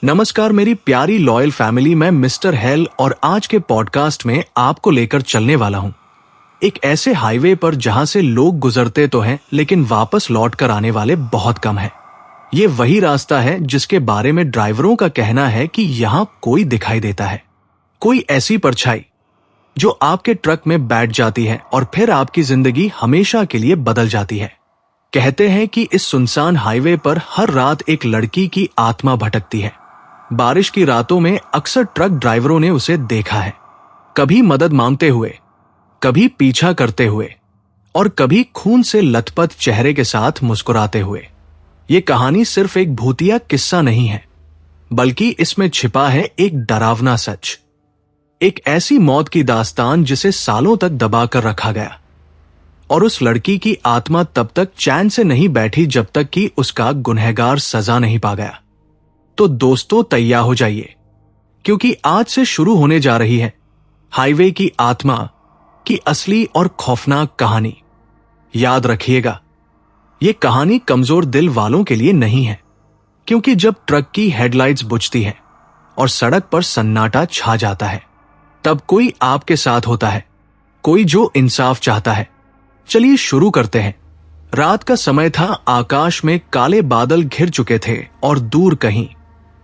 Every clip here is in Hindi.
नमस्कार मेरी प्यारी लॉयल फैमिली, मैं मिस्टर हेल और आज के पॉडकास्ट में आपको लेकर चलने वाला हूँ एक ऐसे हाईवे पर जहाँ से लोग गुजरते तो हैं लेकिन वापस लौट कर आने वाले बहुत कम हैं। ये वही रास्ता है जिसके बारे में ड्राइवरों का कहना है कि यहाँ कोई दिखाई देता है, कोई ऐसी परछाई जो आपके ट्रक में बैठ जाती है और फिर आपकी जिंदगी हमेशा के लिए बदल जाती है। कहते हैं कि इस सुनसान हाईवे पर हर रात एक लड़की की आत्मा भटकती है। बारिश की रातों में अक्सर ट्रक ड्राइवरों ने उसे देखा है, कभी मदद मांगते हुए, कभी पीछा करते हुए और कभी खून से लथपथ चेहरे के साथ मुस्कुराते हुए। ये कहानी सिर्फ एक भूतिया किस्सा नहीं है, बल्कि इसमें छिपा है एक डरावना सच, एक ऐसी मौत की दास्तान जिसे सालों तक दबा कर रखा गया। और उस लड़की की आत्मा तब तक चैन से नहीं बैठी जब तक कि उसका गुनहगार सजा नहीं पा गया। तो दोस्तों तैयार हो जाइए, क्योंकि आज से शुरू होने जा रही है हाईवे की आत्मा की असली और खौफनाक कहानी। याद रखिएगा, ये कहानी कमजोर दिल वालों के लिए नहीं है, क्योंकि जब ट्रक की हेडलाइट्स बुझती हैं और सड़क पर सन्नाटा छा जाता है, तब कोई आपके साथ होता है, कोई जो इंसाफ चाहता है। चलिए शुरू करते हैं। रात का समय था, आकाश में काले बादल घिर चुके थे और दूर कहीं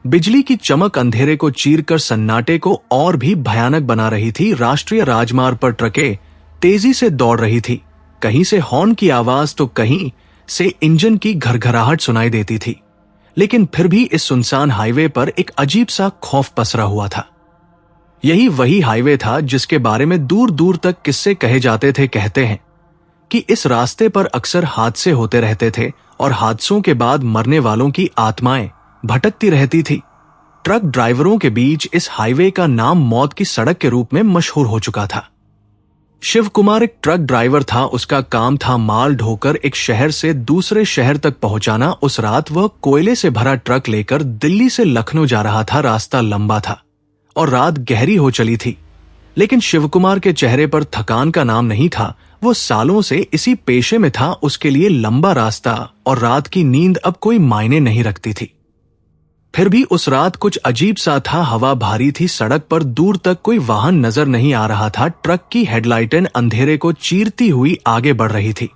बिजली की चमक अंधेरे को चीरकर सन्नाटे को और भी भयानक बना रही थी। राष्ट्रीय राजमार्ग पर ट्रकें तेजी से दौड़ रही थी, कहीं से हॉर्न की आवाज तो कहीं से इंजन की घरघराहट सुनाई देती थी। लेकिन फिर भी इस सुनसान हाईवे पर एक अजीब सा खौफ पसरा हुआ था। यही वही हाईवे था जिसके बारे में दूर दूर तक किस्से कहे जाते थे। कहते हैं कि इस रास्ते पर अक्सर हादसे होते रहते थे और हादसों के बाद मरने वालों की आत्माएं भटकती रहती थी। ट्रक ड्राइवरों के बीच इस हाईवे का नाम मौत की सड़क के रूप में मशहूर हो चुका था। शिव कुमार एक ट्रक ड्राइवर था। उसका काम था माल ढोकर एक शहर से दूसरे शहर तक पहुंचाना। उस रात वह कोयले से भरा ट्रक लेकर दिल्ली से लखनऊ जा रहा था। रास्ता लंबा था और रात गहरी हो चली थी, लेकिन शिव कुमार के चेहरे पर थकान का नाम नहीं था। वो सालों से इसी पेशे में था। उसके लिए लंबा रास्ता और रात की नींद अब कोई मायने नहीं रखती थी। फिर भी उस रात कुछ अजीब सा था। हवा भारी थी, सड़क पर दूर तक कोई वाहन नजर नहीं आ रहा था। ट्रक की हेडलाइटें अंधेरे को चीरती हुई आगे बढ़ रही थी।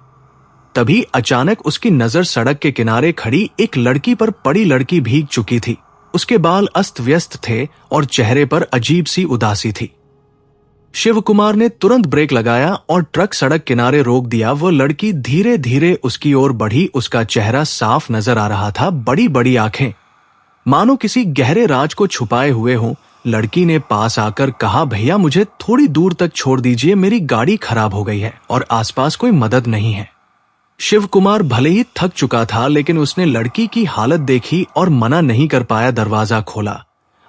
तभी अचानक उसकी नजर सड़क के किनारे खड़ी एक लड़की पर पड़ी। लड़की भीग चुकी थी, उसके बाल अस्त व्यस्त थे और चेहरे पर अजीब सी उदासी थी। शिव कुमार ने तुरंत ब्रेक लगाया और ट्रक सड़क किनारे रोक दिया। वो लड़की धीरे धीरे उसकी ओर बढ़ी। उसका चेहरा साफ नजर आ रहा था, बड़ी बड़ी आंखें मानो किसी गहरे राज को छुपाए हुए हों। लड़की ने पास आकर कहा, भैया मुझे थोड़ी दूर तक छोड़ दीजिए, मेरी गाड़ी खराब हो गई है और आसपास कोई मदद नहीं है। शिव कुमार भले ही थक चुका था, लेकिन उसने लड़की की हालत देखी और मना नहीं कर पाया। दरवाजा खोला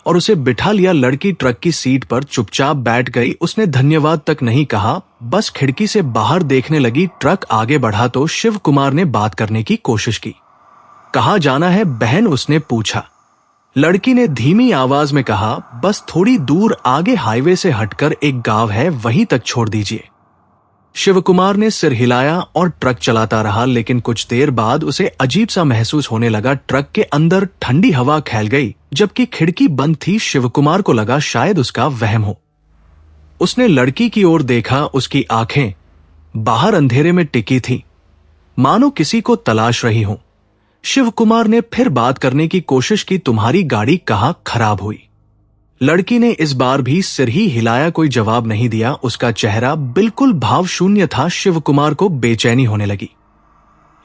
और उसे बिठा लिया। लड़की ट्रक की सीट पर चुपचाप बैठ गई। उसने धन्यवाद तक नहीं कहा, बस खिड़की से बाहर देखने लगी। ट्रक आगे बढ़ा तो शिव कुमार ने बात करने की कोशिश की। कहाँ जाना है बहन, उसने पूछा। लड़की ने धीमी आवाज में कहा, बस थोड़ी दूर आगे हाईवे से हटकर एक गांव है, वहीं तक छोड़ दीजिए। शिव कुमार ने सिर हिलाया और ट्रक चलाता रहा, लेकिन कुछ देर बाद उसे अजीब सा महसूस होने लगा। ट्रक के अंदर ठंडी हवा फैल गई, जबकि खिड़की बंद थी। शिव कुमार को लगा शायद उसका वहम हो। उसने लड़की की ओर देखा, उसकी आंखें बाहर अंधेरे में टिकी थी, मानो किसी को तलाश रही हो। शिव कुमार ने फिर बात करने की कोशिश की, तुम्हारी गाड़ी कहाँ खराब हुई? लड़की ने इस बार भी सिर ही हिलाया, कोई जवाब नहीं दिया। उसका चेहरा बिल्कुल भाव शून्य था। शिव कुमार को बेचैनी होने लगी।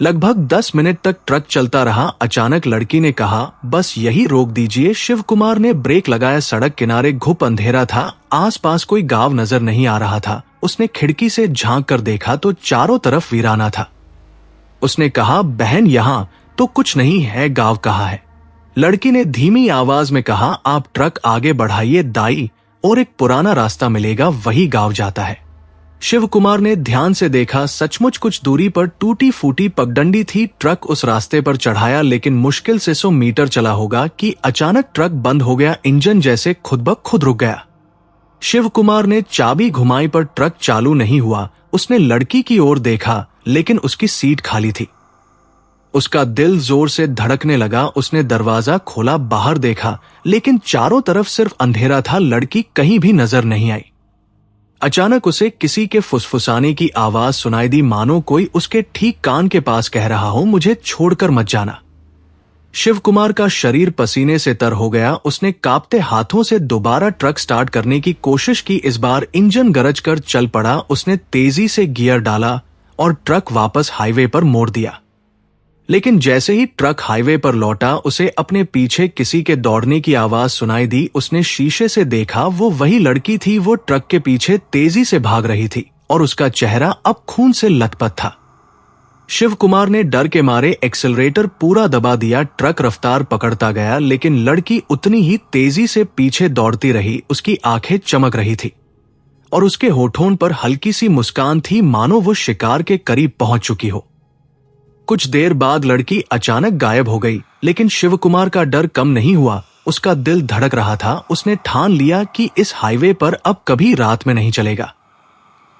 लगभग 10 मिनट तक ट्रक चलता रहा। अचानक लड़की ने कहा, बस यही रोक दीजिए। शिव कुमार ने ब्रेक लगाया। सड़क किनारे घुप अंधेरा था, आसपास कोई गांव नजर नहीं आ रहा था। उसने खिड़की से झांक कर देखा तो चारों तरफ वीराना था। उसने कहा, बहन यहाँ तो कुछ नहीं है, गांव कहाँ है? लड़की ने धीमी आवाज में कहा, आप ट्रक आगे बढ़ाइए दाई और एक पुराना रास्ता मिलेगा, वही गांव जाता है। शिव कुमार ने ध्यान से देखा, सचमुच कुछ दूरी पर टूटी फूटी पगडंडी थी। ट्रक उस रास्ते पर चढ़ाया, लेकिन मुश्किल से 100 मीटर चला होगा कि अचानक ट्रक बंद हो गया। इंजन जैसे खुद ब खुद रुक गया। शिव कुमार ने चाबी घुमाई पर ट्रक चालू नहीं हुआ। उसने लड़की की ओर देखा, लेकिन उसकी सीट खाली थी। उसका दिल जोर से धड़कने लगा। उसने दरवाजा खोला, बाहर देखा, लेकिन चारों तरफ सिर्फ अंधेरा था। लड़की कहीं भी नजर नहीं आई। अचानक उसे किसी के फुसफुसाने की आवाज सुनाई दी, मानो कोई उसके ठीक कान के पास कह रहा हो, मुझे छोड़कर मत जाना। शिव कुमार का शरीर पसीने से तर हो गया। उसने कांपते हाथों से दोबारा ट्रक स्टार्ट करने की कोशिश की। इस बार इंजन गरज कर चल पड़ा। उसने तेजी से गियर डाला और ट्रक वापस हाईवे पर मोड़ दिया। लेकिन जैसे ही ट्रक हाईवे पर लौटा, उसे अपने पीछे किसी के दौड़ने की आवाज सुनाई दी। उसने शीशे से देखा, वो वही लड़की थी। वो ट्रक के पीछे तेजी से भाग रही थी और उसका चेहरा अब खून से लथपथ था। शिव कुमार ने डर के मारे एक्सेलरेटर पूरा दबा दिया। ट्रक रफ्तार पकड़ता गया, लेकिन लड़की उतनी ही तेजी से पीछे दौड़ती रही। उसकी आंखें चमक रही थी और उसके होठों पर हल्की सी मुस्कान थी, मानो वो शिकार के करीब पहुंच चुकी हो। कुछ देर बाद लड़की अचानक गायब हो गई, लेकिन शिव कुमार का डर कम नहीं हुआ। उसका दिल धड़क रहा था। उसने ठान लिया कि इस हाईवे पर अब कभी रात में नहीं चलेगा।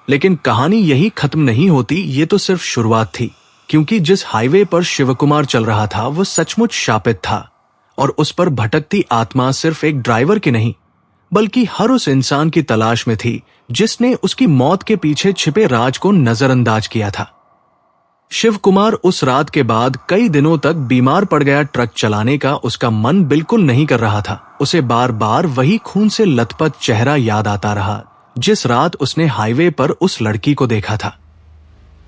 लेकिन कहानी यही खत्म नहीं होती। ये तो सिर्फ शुरुआत थी, क्योंकि जिस हाईवे पर शिव कुमार चल रहा था वो सचमुच शापित था और उस पर भटकती आत्मा सिर्फ एक ड्राइवर की नहीं, बल्कि हर उस इंसान की तलाश में थी जिसने उसकी मौत के पीछे छिपे राज को नजरअंदाज किया था। शिव कुमार उस रात के बाद कई दिनों तक बीमार पड़ गया। ट्रक चलाने का उसका मन बिल्कुल नहीं कर रहा था। उसे बार बार वही खून से लथपथ चेहरा याद आता रहा, जिस रात उसने हाईवे पर उस लड़की को देखा था।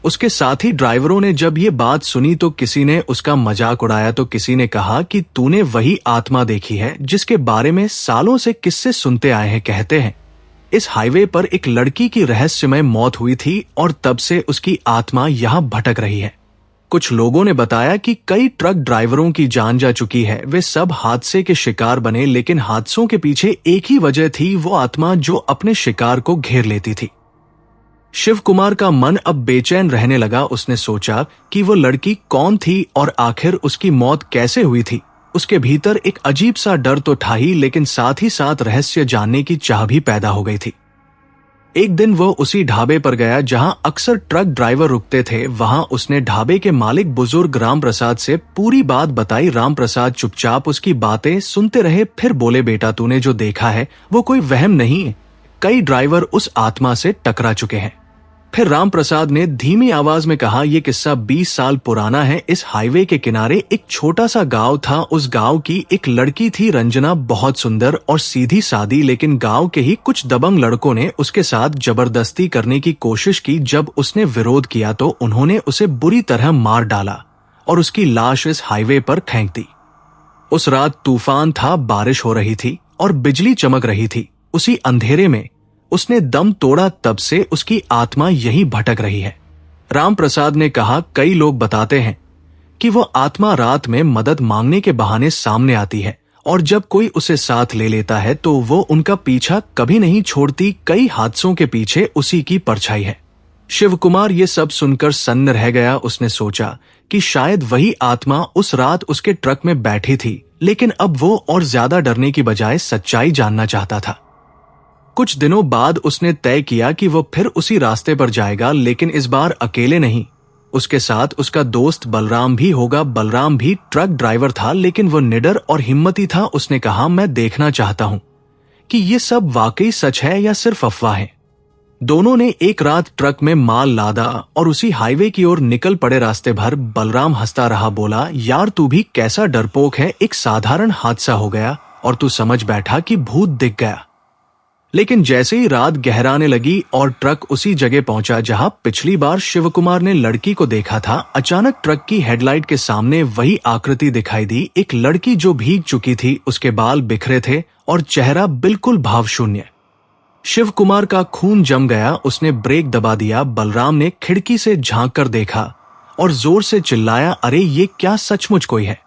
उसके साथी ड्राइवरों ने जब ये बात सुनी तो किसी ने उसका मजाक उड़ाया तो किसी ने कहा कि तूने वही आत्मा देखी है जिसके बारे में सालों से किस्से सुनते आए हैं। कहते हैं इस हाईवे पर एक लड़की की रहस्यमय मौत हुई थी और तब से उसकी आत्मा यहाँ भटक रही है। कुछ लोगों ने बताया कि कई ट्रक ड्राइवरों की जान जा चुकी है। वे सब हादसे के शिकार बने, लेकिन हादसों के पीछे एक ही वजह थी, वो आत्मा जो अपने शिकार को घेर लेती थी। शिव कुमार का मन अब बेचैन रहने लगा। उसने सोचा कि वो लड़की कौन थी और आखिर उसकी मौत कैसे हुई थी। उसके भीतर एक अजीब सा डर तो था ही, लेकिन साथ ही साथ रहस्य जानने की चाह भी पैदा हो गई थी। एक दिन वो उसी ढाबे पर गया जहां अक्सर ट्रक ड्राइवर रुकते थे। वहां उसने ढाबे के मालिक बुजुर्ग राम प्रसाद से पूरी बात बताई। राम प्रसाद चुपचाप उसकी बातें सुनते रहे, फिर बोले, बेटा तूने जो देखा है वो कोई वहम नहीं है। कई ड्राइवर उस आत्मा से टकरा चुके हैं। फिर राम प्रसाद ने धीमी आवाज में कहा, यह किस्सा 20 साल पुराना है। इस हाईवे के किनारे एक छोटा सा गांव था। उस गांव की एक लड़की थी रंजना, बहुत सुंदर और सीधी सादी, लेकिन गांव के ही कुछ दबंग लड़कों ने उसके साथ जबरदस्ती करने की कोशिश की। जब उसने विरोध किया तो उन्होंने उसे बुरी तरह मार डाला और उसकी लाश इस हाईवे पर फेंक दी। उस रात तूफान था, बारिश हो रही थी और बिजली चमक रही थी। उसी अंधेरे में उसने दम तोड़ा, तब से उसकी आत्मा यहीं भटक रही है। राम प्रसाद ने कहा, कई लोग बताते हैं कि वो आत्मा रात में मदद मांगने के बहाने सामने आती है और जब कोई उसे साथ ले लेता है तो वो उनका पीछा कभी नहीं छोड़ती। कई हादसों के पीछे उसी की परछाई है। शिव कुमार ये सब सुनकर सन्न रह गया। उसने सोचा कि शायद वही आत्मा उस रात उसके ट्रक में बैठी थी, लेकिन अब वो और ज्यादा डरने की बजाय सच्चाई जानना चाहता था। कुछ दिनों बाद उसने तय किया कि वो फिर उसी रास्ते पर जाएगा, लेकिन इस बार अकेले नहीं। उसके साथ उसका दोस्त बलराम भी होगा। बलराम भी ट्रक ड्राइवर था, लेकिन वो निडर और हिम्मती था। उसने कहा, मैं देखना चाहता हूं कि ये सब वाकई सच है या सिर्फ अफवाह है। दोनों ने एक रात ट्रक में माल लादा और उसी हाईवे की ओर निकल पड़े। रास्ते भर बलराम हंसता रहा, बोला, यार तू भी कैसा डरपोक है। एक साधारण हादसा हो गया और तू समझ बैठा कि भूत दिख गया। लेकिन जैसे ही रात गहराने लगी और ट्रक उसी जगह पहुंचा जहां पिछली बार शिव कुमार ने लड़की को देखा था, अचानक ट्रक की हेडलाइट के सामने वही आकृति दिखाई दी। एक लड़की जो भीग चुकी थी, उसके बाल बिखरे थे और चेहरा बिल्कुल भावशून्य। शिव कुमार का खून जम गया। उसने ब्रेक दबा दिया। बलराम ने खिड़की से झांक कर देखा और जोर से चिल्लाया, अरे ये क्या सचमुच कोई है।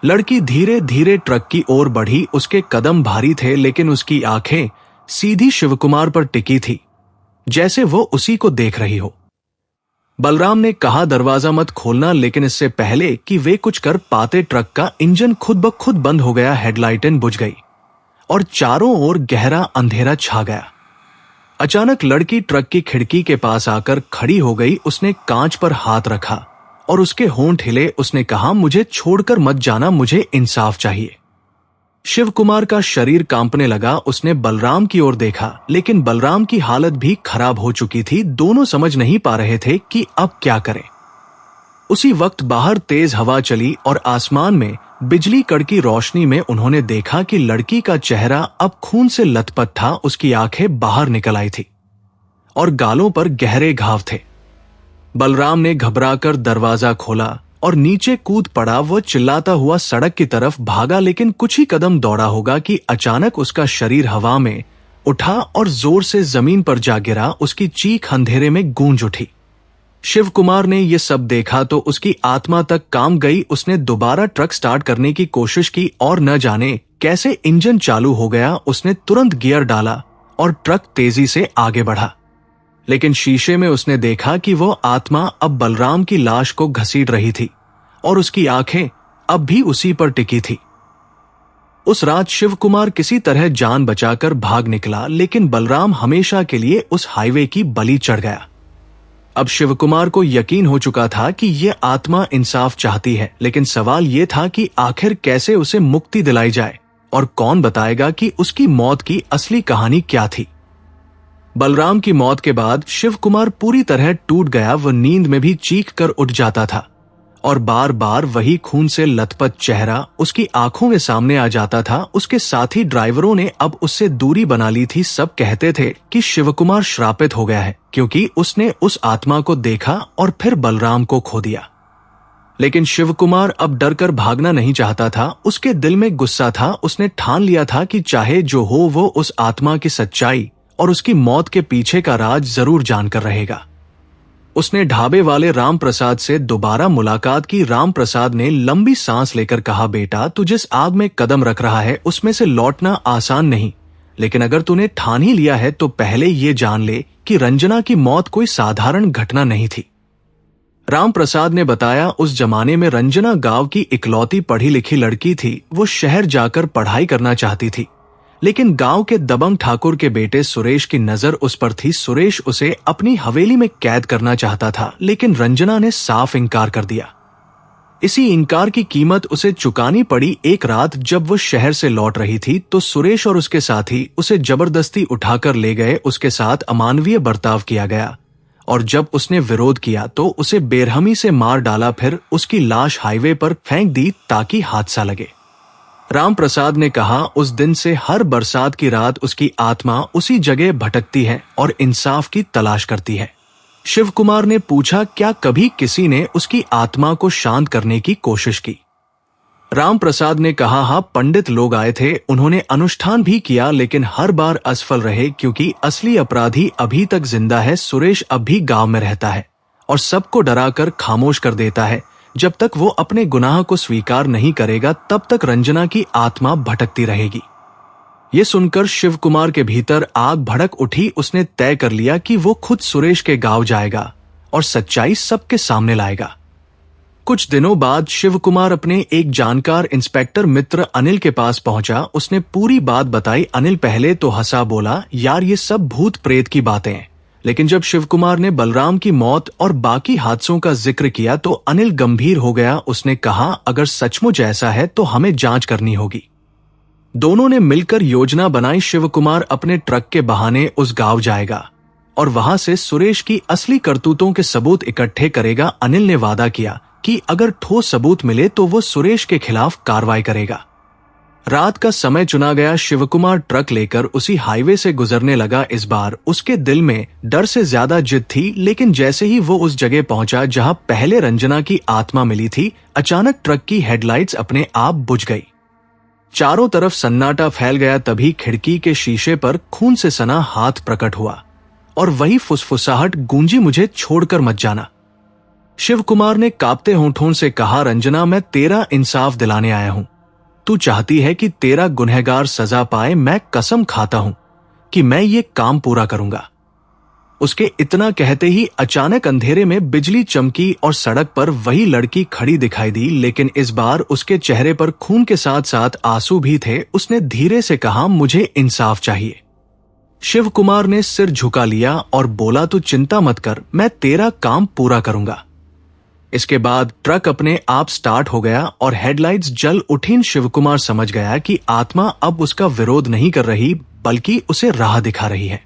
लड़की धीरे धीरे ट्रक की ओर बढ़ी। उसके कदम भारी थे, लेकिन उसकी आंखें सीधी शिव कुमार पर टिकी थी, जैसे वो उसी को देख रही हो। बलराम ने कहा, दरवाजा मत खोलना, लेकिन इससे पहले कि वे कुछ कर पाते ट्रक का इंजन खुद ब खुद बंद हो गया। हेडलाइटें बुझ गई और चारों ओर गहरा अंधेरा छा गया। अचानक लड़की ट्रक की खिड़की के पास आकर खड़ी हो गई। उसने कांच पर हाथ रखा और उसके होंठ हिले। उसने कहा, मुझे छोड़कर मत जाना, मुझे इंसाफ चाहिए। शिव कुमार का शरीर कांपने लगा। उसने बलराम की ओर देखा, लेकिन बलराम की हालत भी खराब हो चुकी थी। दोनों समझ नहीं पा रहे थे कि अब क्या करें। उसी वक्त बाहर तेज हवा चली और आसमान में बिजली कड़की रोशनी में उन्होंने देखा कि लड़की का चेहरा अब खून से लथपथ था। उसकी आंखें बाहर निकल आई थी और गालों पर गहरे घाव थे। बलराम ने घबराकर दरवाजा खोला और नीचे कूद पड़ा। वो चिल्लाता हुआ सड़क की तरफ भागा, लेकिन कुछ ही कदम दौड़ा होगा कि अचानक उसका शरीर हवा में उठा और जोर से जमीन पर जा गिरा। उसकी चीख अंधेरे में गूंज उठी। शिव कुमार ने यह सब देखा तो उसकी आत्मा तक काम गई। उसने दोबारा ट्रक स्टार्ट करने की कोशिश की और न जाने कैसे इंजन चालू हो गया। उसने तुरंत गियर डाला और ट्रक तेजी से आगे बढ़ा, लेकिन शीशे में उसने देखा कि वो आत्मा अब बलराम की लाश को घसीट रही थी और उसकी आंखें अब भी उसी पर टिकी थी। उस रात शिव कुमार किसी तरह जान बचाकर भाग निकला, लेकिन बलराम हमेशा के लिए उस हाईवे की बलि चढ़ गया। अब शिव कुमार को यकीन हो चुका था कि यह आत्मा इंसाफ चाहती है, लेकिन सवाल यह था कि आखिर कैसे उसे मुक्ति दिलाई जाए और कौन बताएगा कि उसकी मौत की असली कहानी क्या थी। बलराम की मौत के बाद शिव कुमार पूरी तरह टूट गया। वह नींद में भी चीख कर उठ जाता था और बार बार वही खून से लथपथ चेहरा उसकी आंखों में सामने आ जाता था। उसके साथी ड्राइवरों ने अब उससे दूरी बना ली थी। सब कहते थे कि शिव कुमार श्रापित हो गया है, क्योंकि उसने उस आत्मा को देखा और फिर बलराम को खो दिया। लेकिन शिव कुमार अब डरकर भागना नहीं चाहता था। उसके दिल में गुस्सा था। उसने ठान लिया था कि चाहे जो हो, वो उस आत्मा की सच्चाई और उसकी मौत के पीछे का राज जरूर जानकर रहेगा। उसने ढाबे वाले राम प्रसाद से दोबारा मुलाकात की। राम प्रसाद ने लंबी सांस लेकर कहा, बेटा, तू जिस आग में कदम रख रहा है उसमें से लौटना आसान नहीं, लेकिन अगर तूने ठान ही लिया है तो पहले ये जान ले कि रंजना की मौत कोई साधारण घटना नहीं थी। राम प्रसाद ने बताया, उस जमाने में रंजना गांव की इकलौती पढ़ी लिखी लड़की थी। वो शहर जाकर पढ़ाई करना चाहती थी, लेकिन गांव के दबंग ठाकुर के बेटे सुरेश की नजर उस पर थी। सुरेश उसे अपनी हवेली में कैद करना चाहता था, लेकिन रंजना ने साफ इनकार कर दिया। इसी इनकार की कीमत उसे चुकानी पड़ी। एक रात जब वो शहर से लौट रही थी तो सुरेश और उसके साथी उसे जबरदस्ती उठाकर ले गए। उसके साथ अमानवीय बर्ताव किया गया और जब उसने विरोध किया तो उसे बेरहमी से मार डाला। फिर उसकी लाश हाईवे पर फेंक दी ताकि हादसा लगे। राम प्रसाद ने कहा, उस दिन से हर बरसात की रात उसकी आत्मा उसी जगह भटकती है और इंसाफ की तलाश करती है। शिव कुमार ने पूछा, क्या कभी किसी ने उसकी आत्मा को शांत करने की कोशिश की? राम प्रसाद ने कहा, हाँ, पंडित लोग आए थे, उन्होंने अनुष्ठान भी किया, लेकिन हर बार असफल रहे, क्योंकि असली अपराधी अभी तक जिंदा है। सुरेश अब भी गांव में रहता है और सबको डराकर खामोश कर देता है। जब तक वो अपने गुनाह को स्वीकार नहीं करेगा तब तक रंजना की आत्मा भटकती रहेगी। ये सुनकर शिव कुमार के भीतर आग भड़क उठी। उसने तय कर लिया कि वो खुद सुरेश के गांव जाएगा और सच्चाई सबके सामने लाएगा। कुछ दिनों बाद शिव कुमार अपने एक जानकार इंस्पेक्टर मित्र अनिल के पास पहुंचा। उसने पूरी बात बताई। अनिल पहले तो हंसा, बोला, यार ये सब भूत प्रेत की बातें हैं। लेकिन जब शिव कुमार ने बलराम की मौत और बाकी हादसों का जिक्र किया तो अनिल गंभीर हो गया। उसने कहा, अगर सचमुच ऐसा है तो हमें जांच करनी होगी। दोनों ने मिलकर योजना बनाई। शिव कुमार अपने ट्रक के बहाने उस गांव जाएगा और वहां से सुरेश की असली करतूतों के सबूत इकट्ठे करेगा। अनिल ने वादा किया कि अगर ठोस सबूत मिले तो वो सुरेश के खिलाफ कार्रवाई करेगा। रात का समय चुना गया। शिव कुमार ट्रक लेकर उसी हाईवे से गुजरने लगा। इस बार उसके दिल में डर से ज्यादा जिद थी, लेकिन जैसे ही वो उस जगह पहुंचा जहां पहले रंजना की आत्मा मिली थी, अचानक ट्रक की हेडलाइट्स अपने आप बुझ गई। चारों तरफ सन्नाटा फैल गया। तभी खिड़की के शीशे पर खून से सना हाथ प्रकट हुआ और वही फुसफुसाहट गूंजी, मुझे छोड़कर मत जाना। शिव कुमार ने कांपते होंठों से कहा, रंजना, मैं तेरा इंसाफ दिलाने आया हूं। तू चाहती है कि तेरा गुनहगार सजा पाए। मैं कसम खाता हूं कि मैं ये काम पूरा करूंगा। उसके इतना कहते ही अचानक अंधेरे में बिजली चमकी और सड़क पर वही लड़की खड़ी दिखाई दी, लेकिन इस बार उसके चेहरे पर खून के साथ साथ आंसू भी थे। उसने धीरे से कहा, मुझे इंसाफ चाहिए। शिव कुमार ने सिर झुका लिया और बोला, तू चिंता मत कर, मैं तेरा काम पूरा करूंगा। इसके बाद ट्रक अपने आप स्टार्ट हो गया और हेडलाइट्स जल उठी। शिवकुमार समझ गया कि आत्मा अब उसका विरोध नहीं कर रही बल्कि उसे राह दिखा रही है।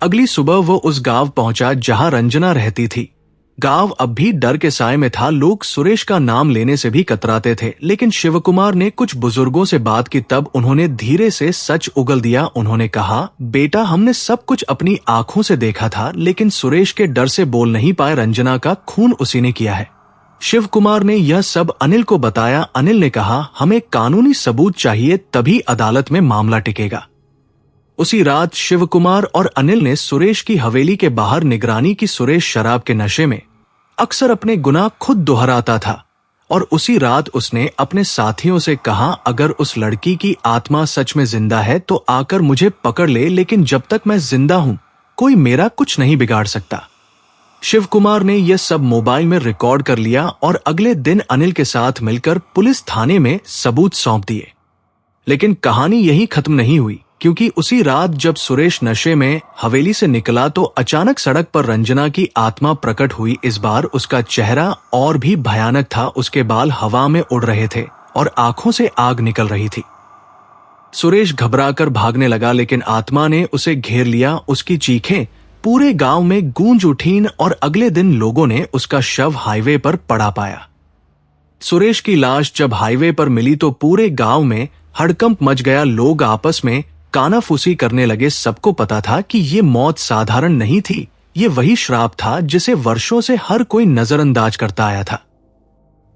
अगली सुबह वो उस गांव पहुंचा जहां रंजना रहती थी। गांव अब भी डर के साए में था। लोग सुरेश का नाम लेने से भी कतराते थे, लेकिन शिवकुमार ने कुछ बुजुर्गों से बात की तब उन्होंने धीरे से सच उगल दिया। उन्होंने कहा, बेटा, हमने सब कुछ अपनी आंखों से देखा था, लेकिन सुरेश के डर से बोल नहीं पाए। रंजना का खून उसी ने किया है। शिवकुमार ने यह सब अनिल को बताया। अनिल ने कहा, हमें कानूनी सबूत चाहिए, तभी अदालत में मामला टिकेगा। उसी रात शिवकुमार और अनिल ने सुरेश की हवेली के बाहर निगरानी की। सुरेश शराब के नशे में अक्सर अपने गुनाह खुद दोहराता था और उसी रात उसने अपने साथियों से कहा, अगर उस लड़की की आत्मा सच में जिंदा है तो आकर मुझे पकड़ ले, लेकिन जब तक मैं जिंदा हूं कोई मेरा कुछ नहीं बिगाड़ सकता। शिवकुमार ने यह सब मोबाइल में रिकॉर्ड कर लिया और अगले दिन अनिल के साथ मिलकर पुलिस थाने में सबूत सौंप दिए। लेकिन कहानी यही खत्म नहीं हुई, क्योंकि उसी रात जब सुरेश नशे में हवेली से निकला तो अचानक सड़क पर रंजना की आत्मा प्रकट हुई। इस बार उसका चेहरा और भी भयानक था। उसके बाल हवा में उड़ रहे थे और आंखों से आग निकल रही थी। सुरेश घबराकर भागने लगा, लेकिन आत्मा ने उसे घेर लिया। उसकी चीखें पूरे गांव में गूंज उठीं और अगले दिन लोगों ने उसका शव हाईवे पर पड़ा पाया। सुरेश की लाश जब हाईवे पर मिली तो पूरे गांव में हड़कंप मच गया। लोग आपस में कानाफूसी करने लगे। सबको पता था कि ये मौत साधारण नहीं थी, ये वही श्राप था जिसे वर्षों से हर कोई नजरअंदाज करता आया था।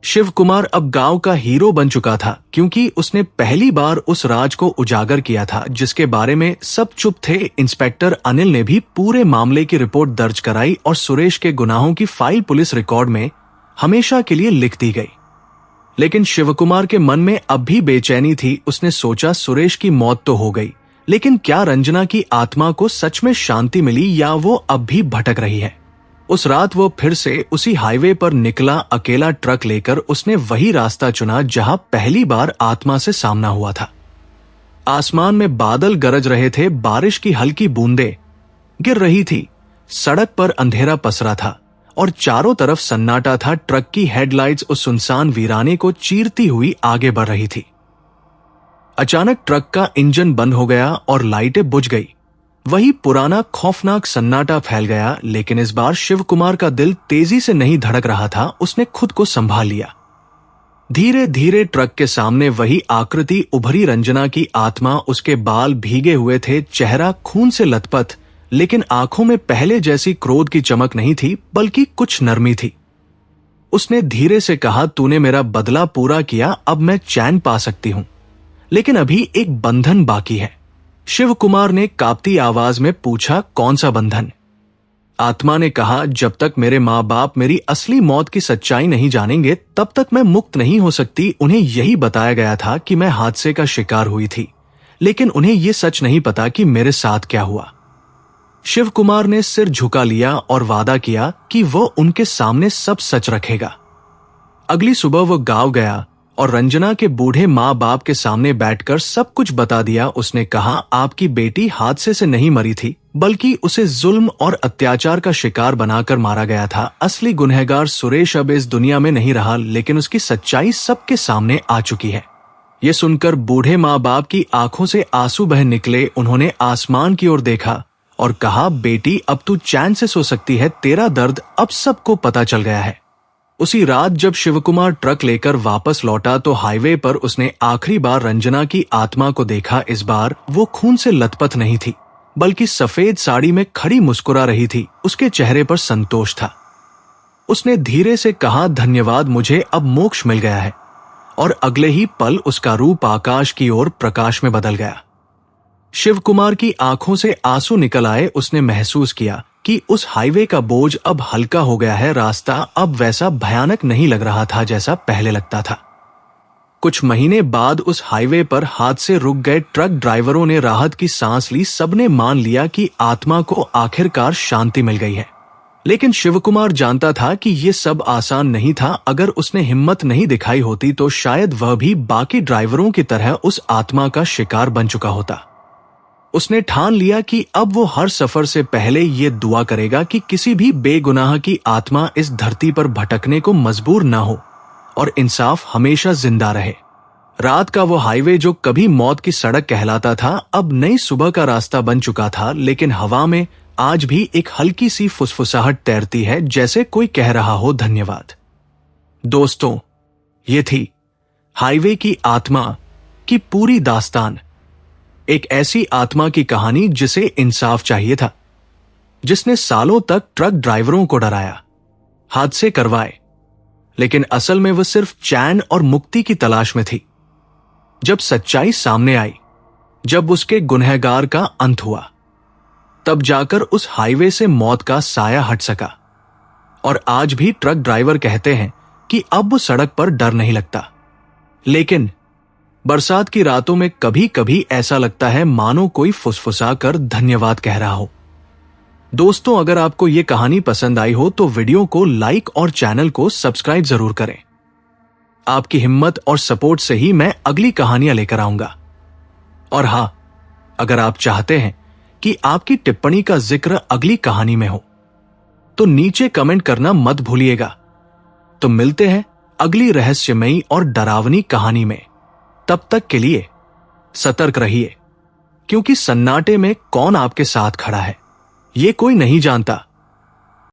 शिवकुमार अब गांव का हीरो बन चुका था, क्योंकि उसने पहली बार उस राज को उजागर किया था जिसके बारे में सब चुप थे। इंस्पेक्टर अनिल ने भी पूरे मामले की रिपोर्ट दर्ज कराई और सुरेश के गुनाहों की फाइल पुलिस रिकॉर्ड में हमेशा के लिए लिख दी गई। लेकिन शिवकुमार के मन में अब भी बेचैनी थी। उसने सोचा, सुरेश की मौत तो हो गई, लेकिन क्या रंजना की आत्मा को सच में शांति मिली या वो अब भी भटक रही है? उस रात वो फिर से उसी हाईवे पर निकला। अकेला ट्रक लेकर उसने वही रास्ता चुना जहां पहली बार आत्मा से सामना हुआ था। आसमान में बादल गरज रहे थे, बारिश की हल्की बूंदें गिर रही थी। सड़क पर अंधेरा पसरा था और चारों तरफ सन्नाटा था। ट्रक की हेडलाइट्स उस सुनसान वीराने को चीरती हुई आगे बढ़ रही थी। अचानक ट्रक का इंजन बंद हो गया और लाइटें बुझ गई। वही पुराना खौफनाक सन्नाटा फैल गया, लेकिन इस बार शिवकुमार का दिल तेजी से नहीं धड़क रहा था। उसने खुद को संभाल लिया। धीरे धीरे ट्रक के सामने वही आकृति उभरी, रंजना की आत्मा। उसके बाल भीगे हुए थे, चेहरा खून से लथपथ, लेकिन आंखों में पहले जैसी क्रोध की चमक नहीं थी, बल्कि कुछ नरमी थी। उसने धीरे से कहा, तूने मेरा बदला पूरा किया, अब मैं चैन पा सकती हूं, लेकिन अभी एक बंधन बाकी है। शिवकुमार ने कांपती आवाज में पूछा, कौन सा बंधन? आत्मा ने कहा, जब तक मेरे माँ बाप मेरी असली मौत की सच्चाई नहीं जानेंगे तब तक मैं मुक्त नहीं हो सकती। उन्हें यही बताया गया था कि मैं हादसे का शिकार हुई थी, लेकिन उन्हें यह सच नहीं पता कि मेरे साथ क्या हुआ। शिवकुमार ने सिर झुका लिया और वादा किया कि वो उनके सामने सब सच रखेगा। अगली सुबह वो गांव गया और रंजना के बूढ़े माँ बाप के सामने बैठकर सब कुछ बता दिया। उसने कहा, आपकी बेटी हादसे से नहीं मरी थी, बल्कि उसे जुल्म और अत्याचार का शिकार बनाकर मारा गया था। असली गुनहगार सुरेश अब इस दुनिया में नहीं रहा, लेकिन उसकी सच्चाई सबके सामने आ चुकी है। ये सुनकर बूढ़े माँ बाप की आंखों से आंसू बह निकले। उन्होंने आसमान की ओर देखा और कहा, बेटी, अब तू चैन से सो सकती है, तेरा दर्द अब सबको पता चल गया है। उसी रात जब शिवकुमार ट्रक लेकर वापस लौटा तो हाईवे पर उसने आखिरी बार रंजना की आत्मा को देखा। इस बार वो खून से लथपथ नहीं थी, बल्कि सफेद साड़ी में खड़ी मुस्कुरा रही थी। उसके चेहरे पर संतोष था। उसने धीरे से कहा, धन्यवाद, मुझे अब मोक्ष मिल गया है। और अगले ही पल उसका रूप आकाश की ओर प्रकाश में बदल गया। शिवकुमार की आंखों से आंसू निकल आए। उसने महसूस किया कि उस हाईवे का बोझ अब हल्का हो गया है। रास्ता अब वैसा भयानक नहीं लग रहा था जैसा पहले लगता था। कुछ महीने बाद उस हाईवे पर हादसे रुक गए। ट्रक ड्राइवरों ने राहत की सांस ली। सबने मान लिया कि आत्मा को आखिरकार शांति मिल गई है। लेकिन शिवकुमार जानता था कि ये सब आसान नहीं था। अगर उसने हिम्मत नहीं दिखाई होती तो शायद वह भी बाकी ड्राइवरों की तरह उस आत्मा का शिकार बन चुका होता। उसने ठान लिया कि अब वो हर सफर से पहले ये दुआ करेगा कि किसी भी बेगुनाह की आत्मा इस धरती पर भटकने को मजबूर ना हो और इंसाफ हमेशा जिंदा रहे। रात का वो हाईवे जो कभी मौत की सड़क कहलाता था, अब नई सुबह का रास्ता बन चुका था, लेकिन हवा में आज भी एक हल्की सी फुसफुसाहट तैरती है, जैसे कोई कह रहा हो धन्यवाद। दोस्तों, ये थी हाईवे की आत्मा की पूरी दास्तान। एक ऐसी आत्मा की कहानी जिसे इंसाफ चाहिए था, जिसने सालों तक ट्रक ड्राइवरों को डराया, हादसे करवाए, लेकिन असल में वह सिर्फ चैन और मुक्ति की तलाश में थी। जब सच्चाई सामने आई, जब उसके गुनहगार का अंत हुआ, तब जाकर उस हाईवे से मौत का साया हट सका। और आज भी ट्रक ड्राइवर कहते हैं कि अब वो सड़क पर डर नहीं लगता। लेकिन बरसात की रातों में कभी कभी ऐसा लगता है मानो कोई फुसफुसा कर धन्यवाद कह रहा हो। दोस्तों, अगर आपको यह कहानी पसंद आई हो तो वीडियो को लाइक और चैनल को सब्सक्राइब जरूर करें। आपकी हिम्मत और सपोर्ट से ही मैं अगली कहानियां लेकर आऊंगा। और हां, अगर आप चाहते हैं कि आपकी टिप्पणी का जिक्र अगली कहानी में हो तो नीचे कमेंट करना मत भूलिएगा। तो मिलते हैं अगली रहस्यमयी और डरावनी कहानी में। तब तक के लिए सतर्क रहिए, क्योंकि सन्नाटे में कौन आपके साथ खड़ा है ये कोई नहीं जानता।